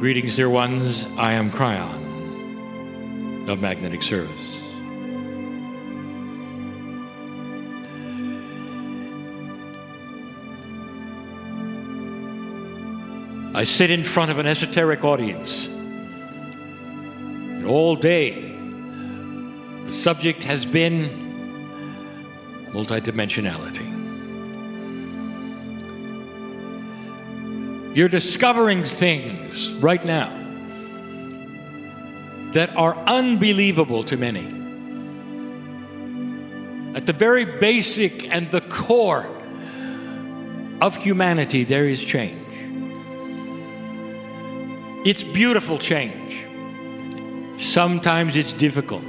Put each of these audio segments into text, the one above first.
Greetings, dear ones. I am Kryon of Magnetic Service. I sit in front of an esoteric audience, and all day the subject has been multidimensionality. You're discovering things right now that are unbelievable to many. At the very basic and the core of humanity, there is change. It's beautiful change. Sometimes it's difficult.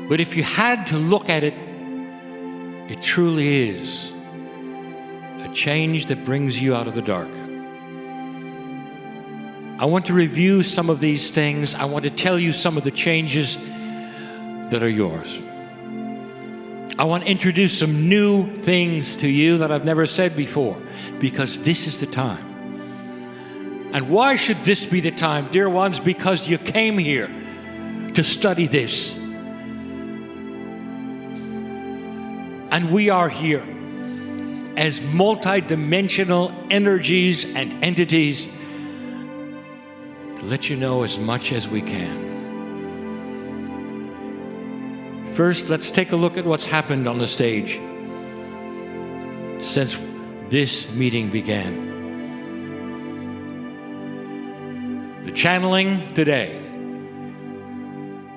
But if you had to look at it, it truly is a change that brings you out of the dark. I want to review some of these things. I want to tell you some of the changes that are yours. I want to introduce some new things to you that I've never said before, because this is the time. And why should this be the time, dear ones? Because you came here to study this. And we are here as multidimensional energies and entities to let you know as much as we can. First, let's take a look at what's happened on the stage since this meeting began. The channeling today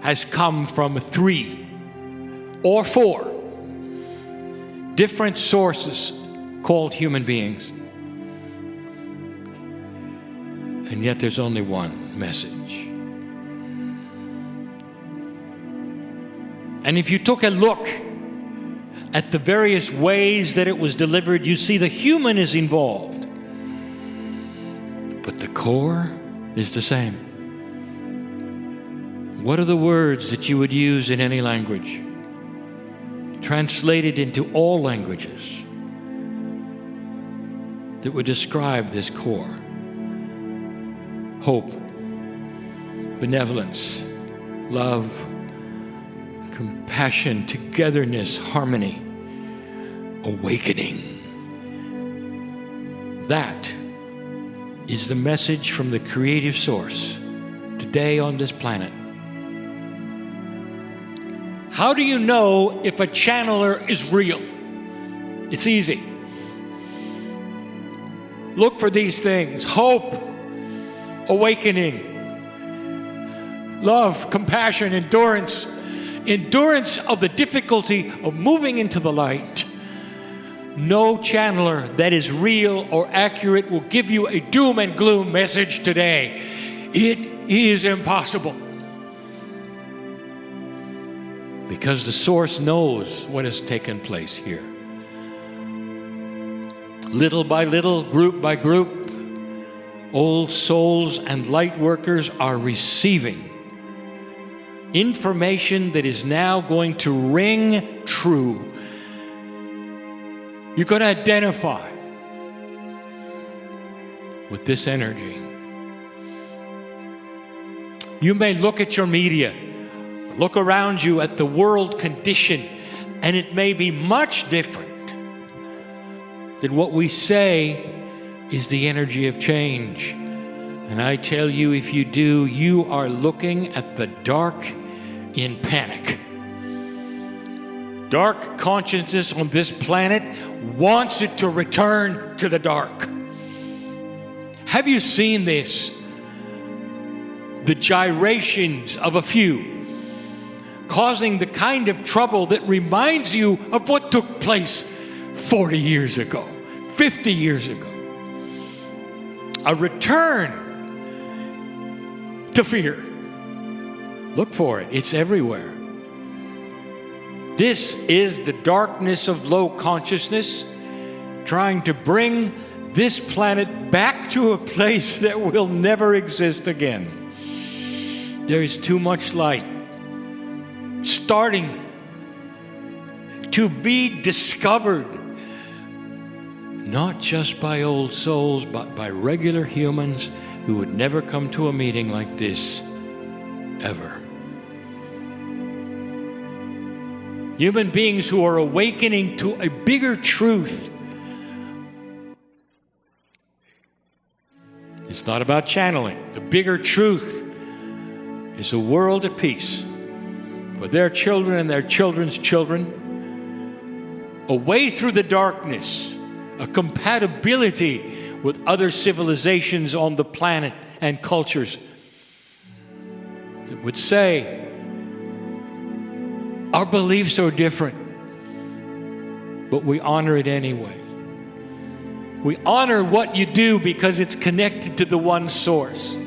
has come from 3 or 4 different sources called human beings. And yet there's only one message. And if you took a look at the various ways that it was delivered, you see the human is involved. But the core is the same. What are the words that you would use in any language? Translated into all languages that would describe this core: hope, benevolence, love, compassion, togetherness, harmony, awakening. That is the message from the creative source today on this planet. How do you know if a channeler is real? It's easy. Look for these things: hope, awakening, love, compassion, endurance. Endurance of the difficulty of moving into the light. No channeler that is real or accurate will give you a doom and gloom message today. It is impossible. Because the source knows what has taken place here. Little by little, group by group, old souls and light workers are receiving information that is now going to ring true. You're going to identify with this energy. You may look at your media, look around you at the world condition, and it may be much different than what we say is the energy of change. And I tell you, if you do, you are looking at the dark in panic. Dark consciousness on this planet wants it to return to the dark. Have you seen this? The gyrations of a few causing the kind of trouble that reminds you of what took place 40 years ago, 50 years ago. A return to fear. Look for it. It's everywhere. This is the darkness of low consciousness trying to bring this planet back to a place that will never exist again. There is too much light starting to be discovered. not just by old souls, but by regular humans who would never come to a meeting like this, ever. Human beings who are awakening to a bigger truth. It's not about channeling. The bigger truth is a world of peace for their children and their children's children, a way through the darkness, a compatibility with other civilizations on the planet and cultures that would say, our beliefs are different, but we honor it anyway. We honor what you do because it's connected to the one source.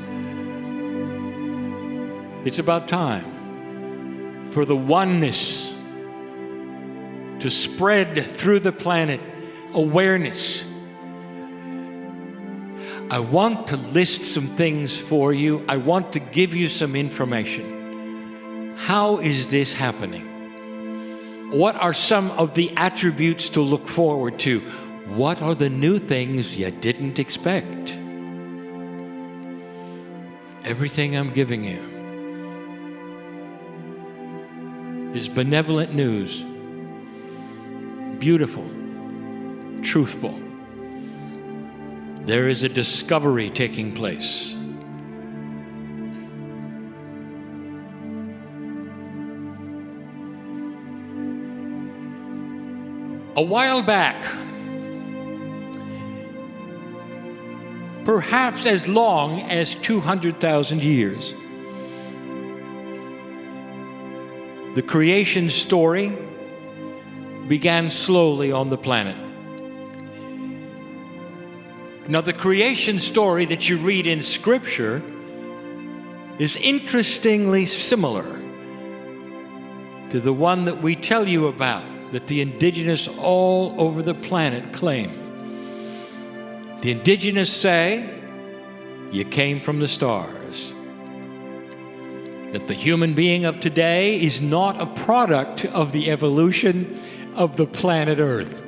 It's about time for the oneness to spread through the planet, awareness. I want to list some things for you. I want to give you some information. How is this happening? What are some of the attributes to look forward to? What are the new things you didn't expect? Everything I'm giving you is benevolent news, beautiful, truthful. There is a discovery taking place. A while back, perhaps as long as 200,000 years, the creation story began slowly on the planet. Now, the creation story that you read in Scripture is interestingly similar to the one that we tell you about, that the indigenous all over the planet claim. The indigenous say, you came from the stars. That the human being of today is not a product of the evolution of the planet Earth.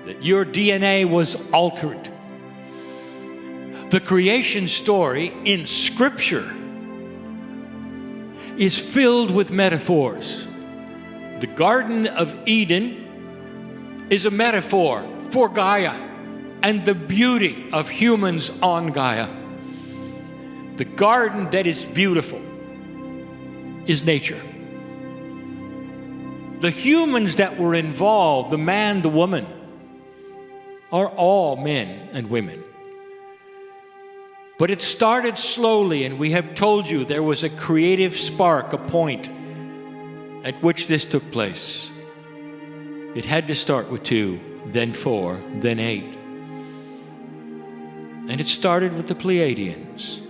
That your DNA was altered. The creation story in Scripture is filled with metaphors. The Garden of Eden is a metaphor for Gaia and the beauty of humans on Gaia. The garden that is beautiful is nature. The humans that were involved, the man, the woman, are all men and women. But it started slowly, and we have told you there was a creative spark, a point at which this took place. It had to start with 2, then 4, then 8. And it started with the Pleiadians.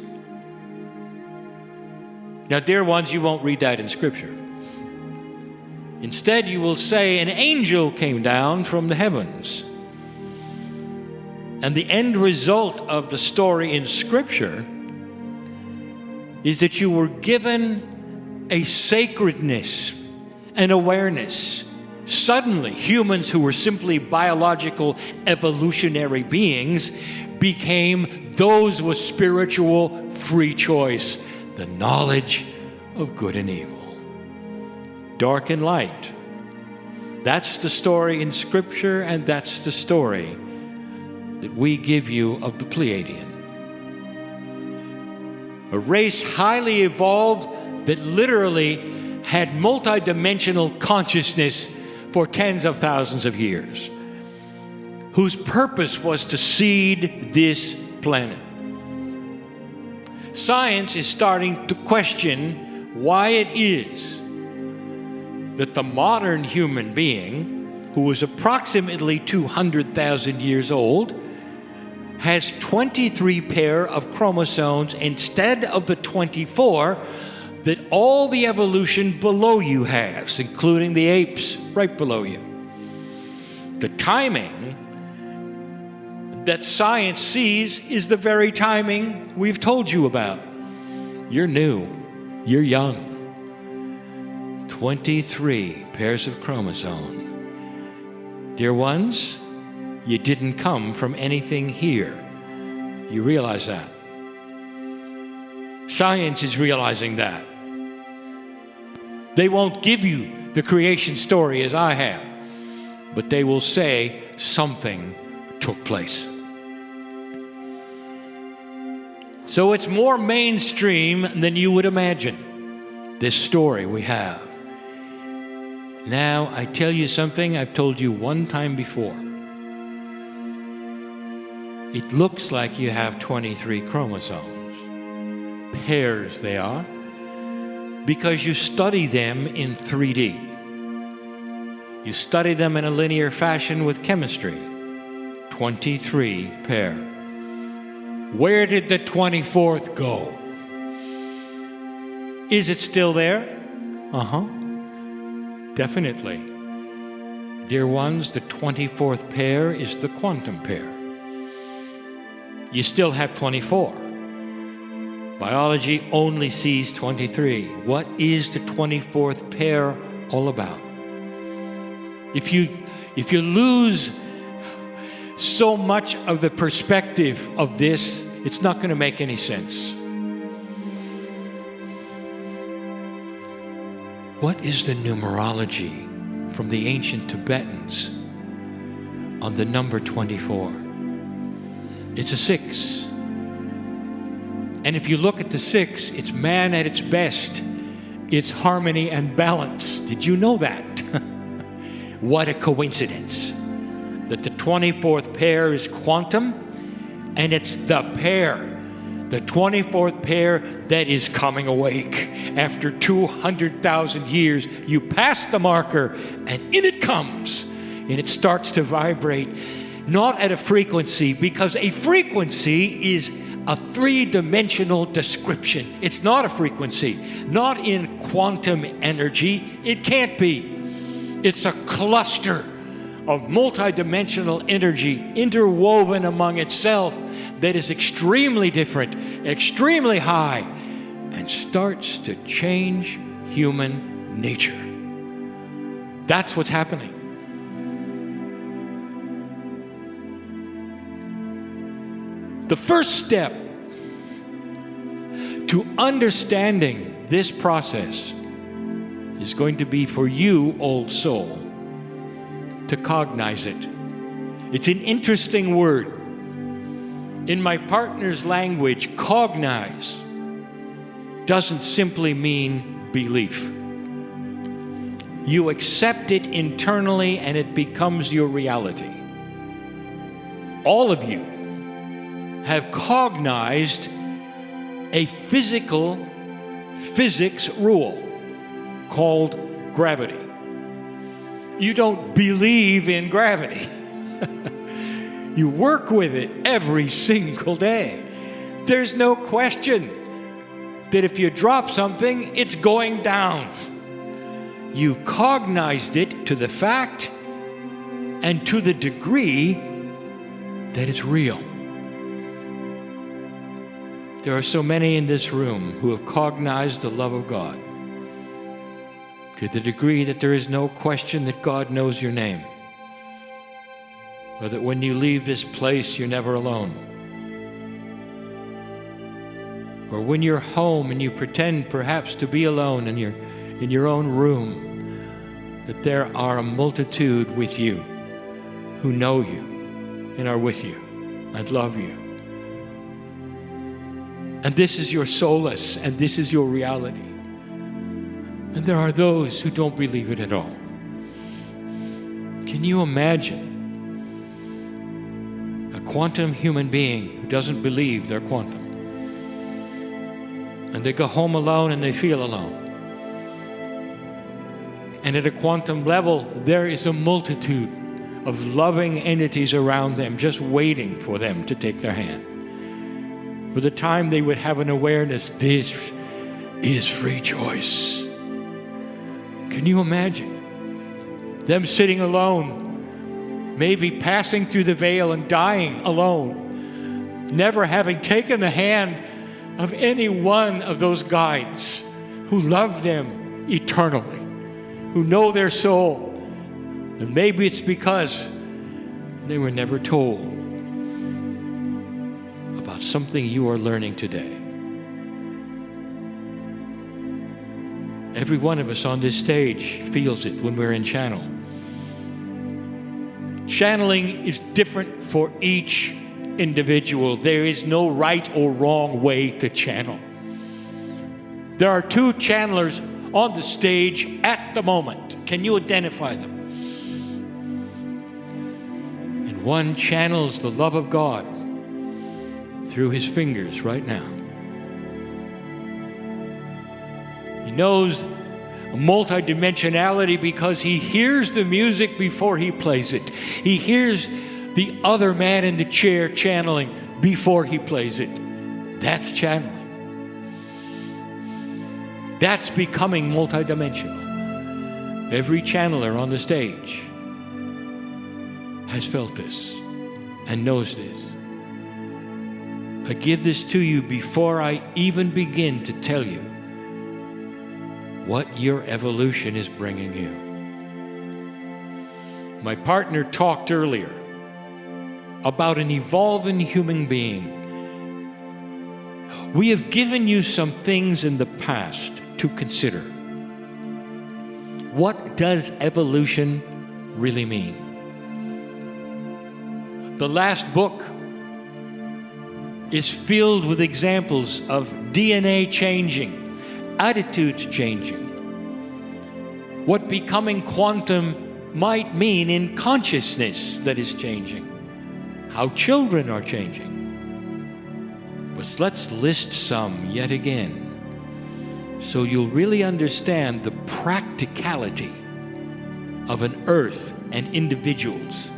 Now, dear ones, you won't read that in Scripture. Instead, you will say an angel came down from the heavens. And the end result of the story in Scripture is that you were given a sacredness, an awareness. Suddenly, humans who were simply biological evolutionary beings became those with spiritual free choice, the knowledge of good and evil, dark and light. That's the story in Scripture, and that's the story that we give you of the Pleiadian. A race highly evolved that literally had multidimensional consciousness for tens of thousands of years, whose purpose was to seed this planet. Science is starting to question why it is that the modern human being, who was approximately 200,000 years old, has 23 pair of chromosomes instead of the 24 that all the evolution below you has, including the apes right below you. The timing that science sees is the very timing we've told you about. You're new, you're young. 23 pairs of chromosomes. Dear ones, You didn't come from anything here. You realize that? Science is realizing that. They won't give you the creation story as I have, but they will say something took place. So it's more mainstream than you would imagine, this story we have. Now, I tell you something I've told you one time before. It looks like you have 23 chromosomes. Pairs they are, because you study them in 3D. You study them in a linear fashion with chemistry. 23 pair. Where did the 24th go? Is it still there? Definitely. Dear ones, the 24th pair is the quantum pair. You still have 24. Biology only sees 23. What is the 24th pair all about? If you lose so much of the perspective of this, it's not going to make any sense. What is the numerology from the ancient Tibetans on the number 24? It's a 6. And if you look at the 6, it's man at its best. It's harmony and balance. Did you know that? What a coincidence that the 24th pair is quantum, and it's the pair, the 24th pair that is coming awake. After 200,000 years, you pass the marker, and in it comes, and it starts to vibrate, not at a frequency, because a frequency is a three-dimensional description. It's not a frequency, not in quantum energy. It can't be. It's a cluster of multidimensional energy interwoven among itself that is extremely different, extremely high, and starts to change human nature. That's what's happening. The first step to understanding this process is going to be for you, old soul, to cognize it. It's an interesting word. In my partner's language, cognize doesn't simply mean belief. You accept it internally and it becomes your reality. All of you have cognized a physics rule called gravity. You don't believe in gravity. You work with it every single day. There's no question that if you drop something, it's going down. You've cognized it to the fact and to the degree that it's real. There are so many in this room who have cognized the love of God to the degree that there is no question that God knows your name, or that when you leave this place, you're never alone, or when you're home and you pretend perhaps to be alone and you're in your own room, that there are a multitude with you who know you and are with you and love you. And this is your solace, and this is your reality. And there are those who don't believe it at all. Can you imagine a quantum human being who doesn't believe they're quantum? And they go home alone and they feel alone. And at a quantum level, there is a multitude of loving entities around them just waiting for them to take their hand. For the time they would have an awareness, this is free choice. Can you imagine them sitting alone, maybe passing through the veil and dying alone, never having taken the hand of any one of those guides who love them eternally, who know their soul? And maybe it's because They were never told about something you are learning today. Every one of us on this stage feels it when we're in channel. Channeling is different for each individual. There is no right or wrong way to channel. There are two channelers on the stage at the moment. Can you identify them? And one channels the love of God through his fingers right now. He knows multidimensionality because he hears the music before he plays it. He hears the other man in the chair channeling before he plays it. That's channeling. That's becoming multidimensional. Every channeler on the stage has felt this and knows this. I give this to you before I even begin to tell you what your evolution is bringing you. My partner talked earlier about an evolving human being. We have given you some things in the past to consider. What does evolution really mean? The last book is filled with examples of DNA changing, attitudes changing, what becoming quantum might mean in consciousness that is changing, how children are changing. But let's list some yet again so you'll really understand the practicality of an earth and individuals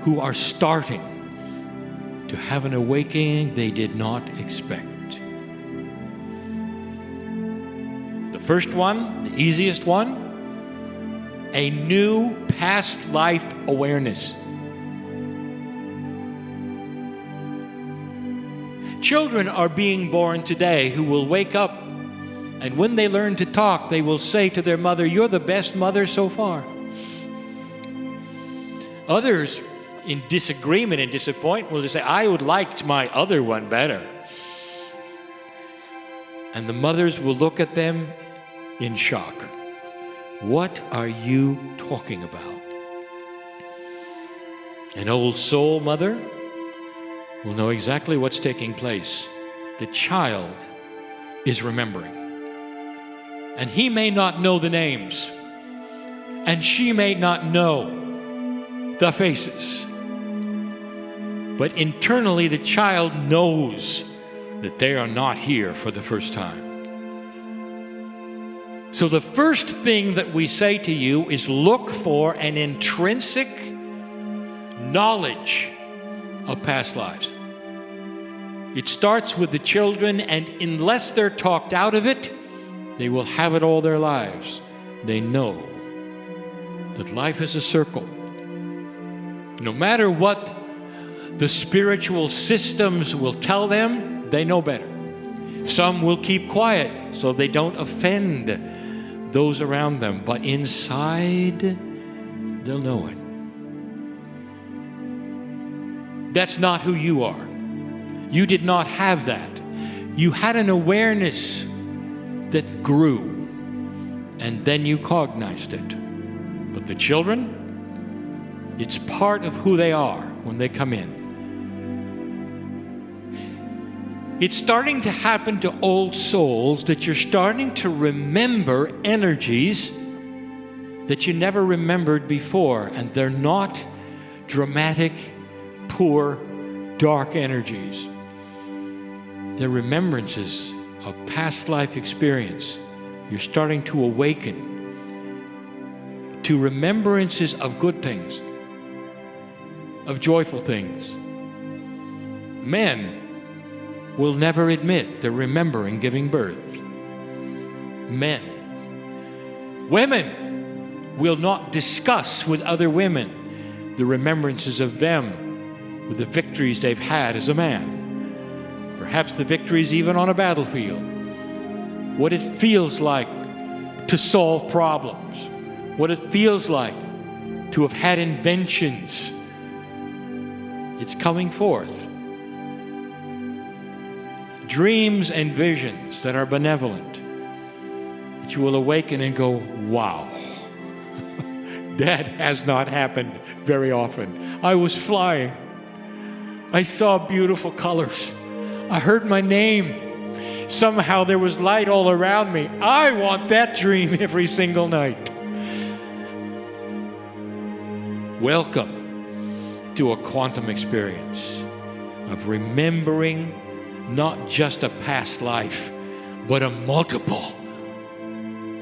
who are starting to have an awakening they did not expect. The first one, the easiest one, a new past life awareness. Children are being born today who will wake up, and when they learn to talk, they will say to their mother, "You're the best mother so far." Others, in disagreement and disappointment, will just say, "I would like my other one better." And the mothers will look at them in shock. What are you talking about? An old soul mother will know exactly what's taking place. The child is remembering. And he may not know the names. And she may not know the faces. But internally, the child knows that they are not here for the first time. So the first thing that we say to you is look for an intrinsic knowledge of past lives. It starts with the children, and unless they're talked out of it, they will have it all their lives. They know that life is a circle. No matter what the spiritual systems will tell them, they know better. Some will keep quiet so they don't offend those around them, but inside, they'll know it. That's not who you are. You did not have that. You had an awareness that grew, and then you cognized it. But the children, it's part of who they are when they come in. It's starting to happen to old souls that you're starting to remember energies that you never remembered before, and they're not dramatic, poor, dark energies. They're remembrances of past life experience. You're starting to awaken to remembrances of good things, of joyful things. Men will never admit they're remembering giving birth. Men. Women will not discuss with other women the remembrances of them with the victories they've had as a man. Perhaps the victories even on a battlefield. What it feels like to solve problems. What it feels like to have had inventions. It's coming forth. Dreams and visions that are benevolent, that you will awaken and go, wow, that has not happened very often. I was flying. I saw beautiful colors. I heard my name. Somehow there was light all around me. I want that dream every single night. Welcome to a quantum experience of remembering not just a past life, but a multiple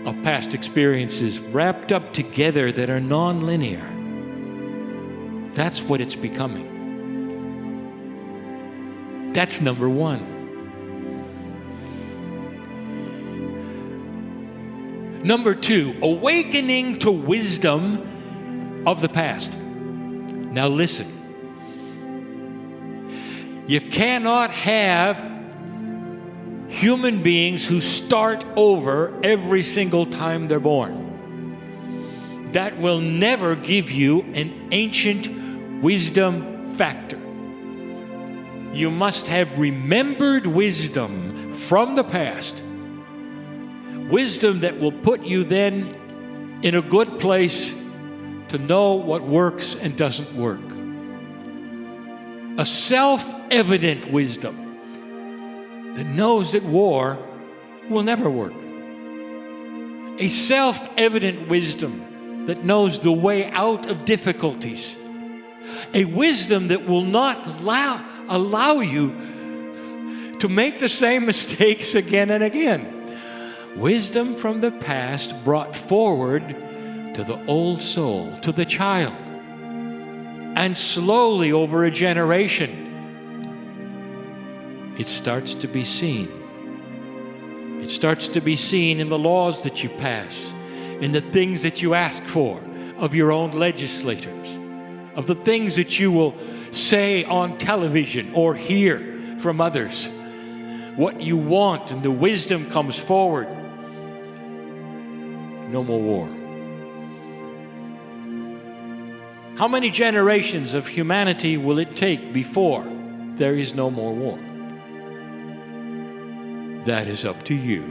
of past experiences wrapped up together that are non-linear. That's what it's becoming. That's number one. Number two, awakening to wisdom of the past. Now listen. You cannot have human beings who start over every single time they're born. That will never give you an ancient wisdom factor. You must have remembered wisdom from the past. Wisdom that will put you then in a good place to know what works and doesn't work. A self-evident wisdom that knows that war will never work. A self-evident wisdom that knows the way out of difficulties. A wisdom that will not allow you to make the same mistakes again and again. Wisdom from the past brought forward to the old soul, to the child. And slowly over a generation, it starts to be seen. It starts to be seen in the laws that you pass, in the things that you ask for of your own legislators, of the things that you will say on television or hear from others. What you want, and the wisdom comes forward. No more war. How many generations of humanity will it take before there is no more war? That is up to you.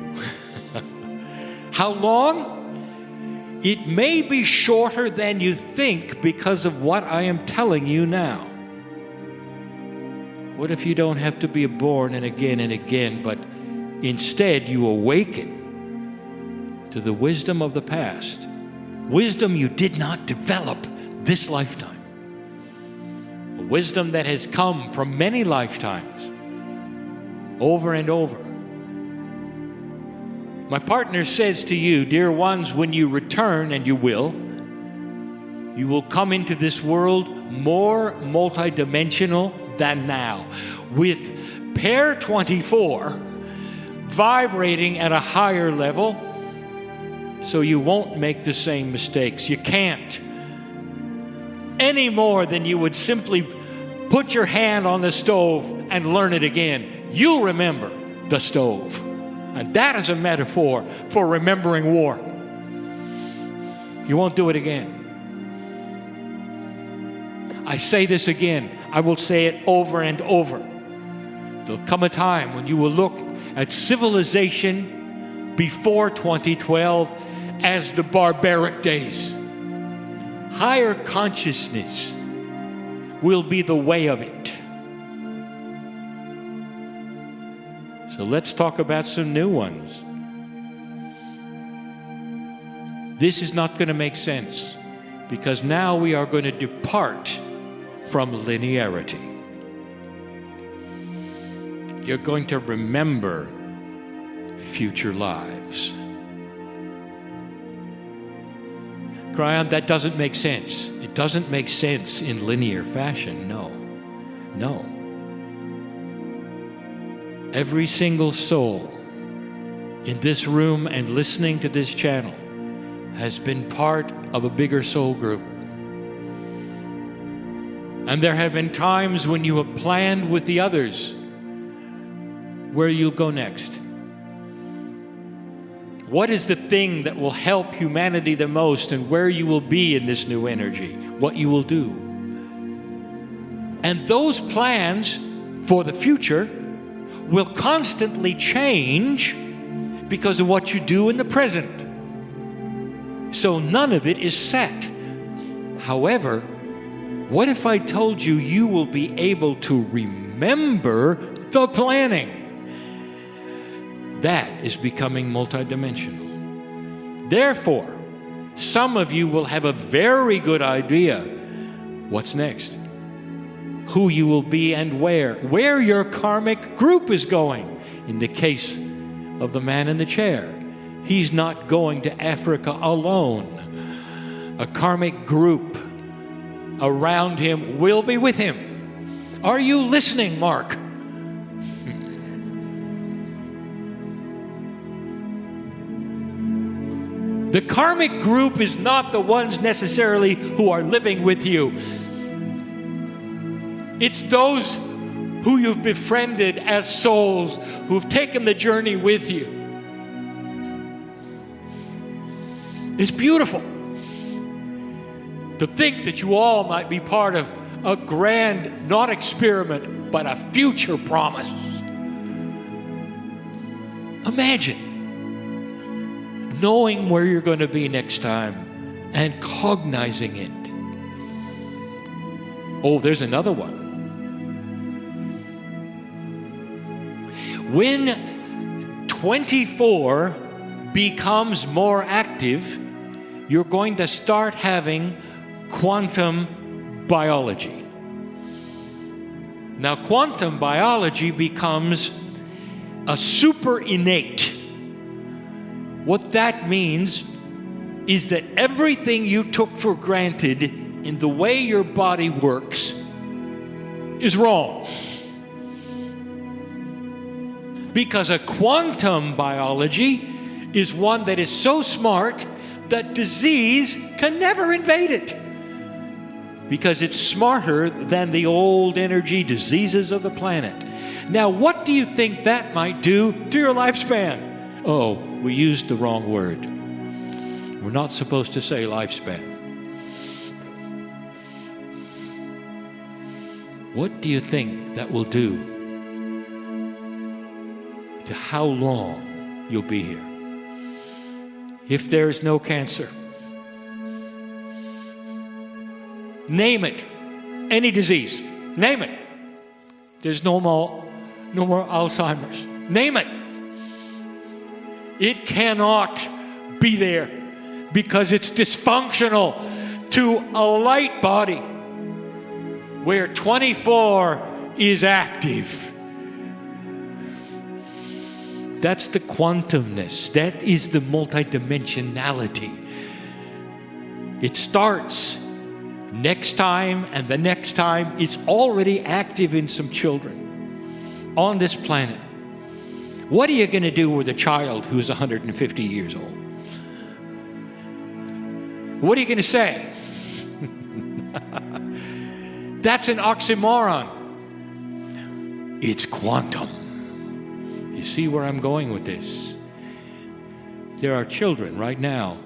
How long? It may be shorter than you think because of what I am telling you now. What if you don't have to be born and again, but instead you awaken to the wisdom of the past? Wisdom you did not develop this lifetime. A wisdom that has come from many lifetimes, over and over. My partner says to you, dear ones, when you return, and you will come into this world more multidimensional than now, with pair 24 vibrating at a higher level, so you won't make the same mistakes. You can't. Any more than you would simply put your hand on the stove and learn it again. You'll remember the stove. And that is a metaphor for remembering war. You won't do it again. I say this again. I will say it over and over. There'll come a time when you will look at civilization before 2012 as the barbaric days. Higher consciousness will be the way of it. So let's talk about some new ones. This is not going to make sense because now we are going to depart from linearity. You're going to remember future lives. Kryon, that doesn't make sense. It doesn't make sense in linear fashion. No. Every single soul in this room and listening to this channel has been part of a bigger soul group. And there have been times when you have planned with the others where you'll go next. What is the thing that will help humanity the most, and where you will be in this new energy, what you will do. And those plans for the future will constantly change because of what you do in the present. So none of it is set. However, what if I told you you will be able to remember the planning? That is becoming multidimensional. Therefore, some of you will have a very good idea what's next, who you will be and where your karmic group is going. In the case of the man in the chair, he's not going to Africa alone. A karmic group around him will be with him. Are you listening, Mark? The karmic group is not the ones necessarily who are living with you. It's those who you've befriended as souls, who've taken the journey with you. It's beautiful to think that you all might be part of a grand, not experiment, but a future promise. Imagine knowing where you're going to be next time and cognizing it. Oh, there's another one. When 24 becomes more active, you're going to start having quantum biology. Now, quantum biology becomes a super innate. What that means is that everything you took for granted in the way your body works is wrong. Because a quantum biology is one that is so smart that disease can never invade it. Because it's smarter than the old energy diseases of the planet. Now, what do you think that might do to your lifespan? Oh, we used the wrong word. We're not supposed to say lifespan. What do you think that will do to how long you'll be here? If there is no cancer, name it, any disease, name it. There's no more Alzheimer's. Name it. It cannot be there because it's dysfunctional to a light body where 24 is active. That's the quantumness. That is the multidimensionality. It starts next time and the next time. It's already active in some children on this planet. What are you going to do with a child who's 150 years old? What are you going to say? That's an oxymoron. It's quantum. You see where I'm going with this? There are children right now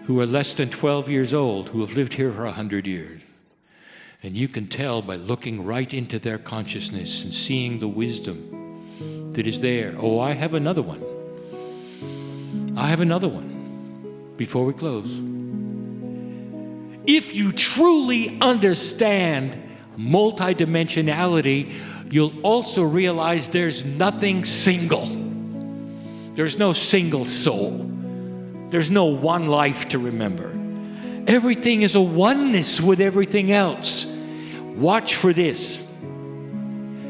who are less than 12 years old who have lived here for 100 years. And you can tell by looking right into their consciousness and seeing the wisdom that is there. Oh, I have another one. I have another one before we close. If you truly understand multidimensionality, you'll also realize there's nothing single. There's no single soul. There's no one life to remember. Everything is a oneness with everything else. Watch for this.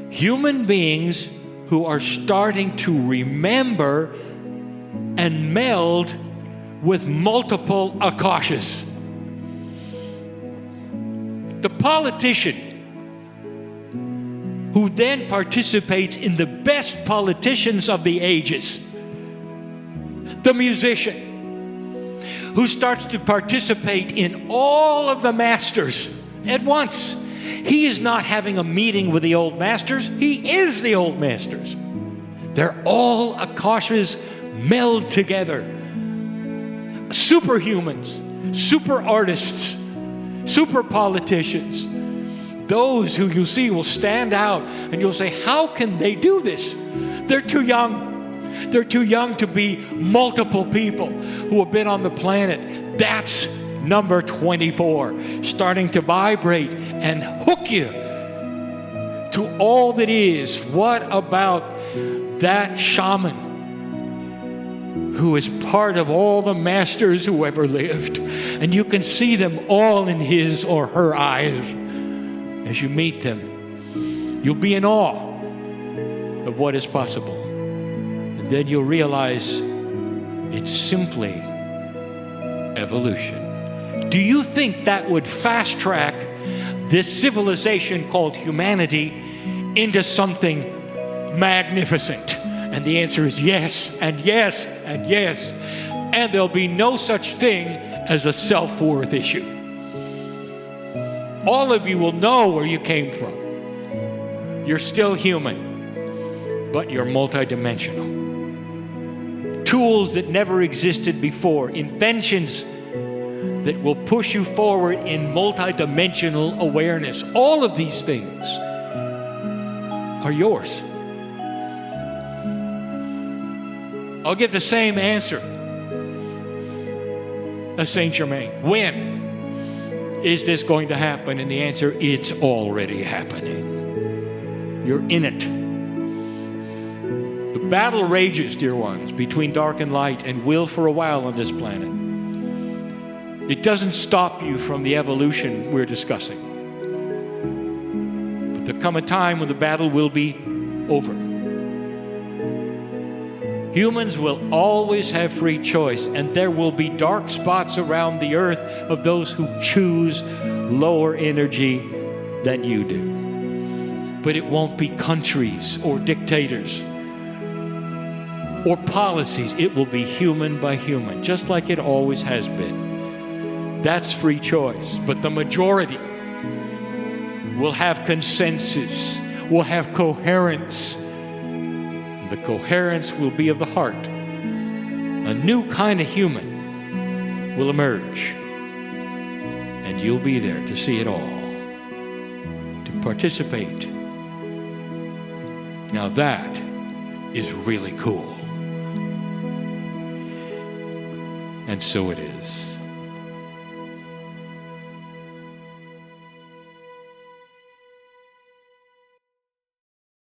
Human beings who are starting to remember and meld with multiple akashas. The politician who then participates in the best politicians of the ages. The musician who starts to participate in all of the masters at once. He is not having a meeting with the old masters. He is the old masters. They're all akashas meld together. Superhumans, super artists, super politicians. Those who you see will stand out and you'll say, how can they do this? They're too young. They're too young to be multiple people who have been on the planet. That's number 24, starting to vibrate and hook you to all that is. What about that shaman who is part of all the masters who ever lived? And you can see them all in his or her eyes. As you meet them, you'll be in awe of what is possible. And then you'll realize it's simply evolution. Do you think that would fast track this civilization called humanity into something magnificent? And the answer is yes, and yes, and yes. And there'll be no such thing as a self-worth issue. All of you will know where you came from. You're still human, but you're multidimensional. Tools that never existed before, inventions that will push you forward in multidimensional awareness. All of these things are yours. I'll give the same answer as Saint Germain. When is this going to happen? And the answer, it's already happening. You're in it. The battle rages, dear ones, between dark and light, and will for a while on this planet. It doesn't stop you from the evolution we're discussing. But there'll come a time when the battle will be over. Humans will always have free choice, and there will be dark spots around the earth of those who choose lower energy than you do. But it won't be countries or dictators or policies. It will be human by human, just like it always has been. That's free choice. But the majority will have consensus, will have coherence. The coherence will be of the heart. A new kind of human will emerge. And you'll be there to see it all, to participate. Now that is really cool. And so it is.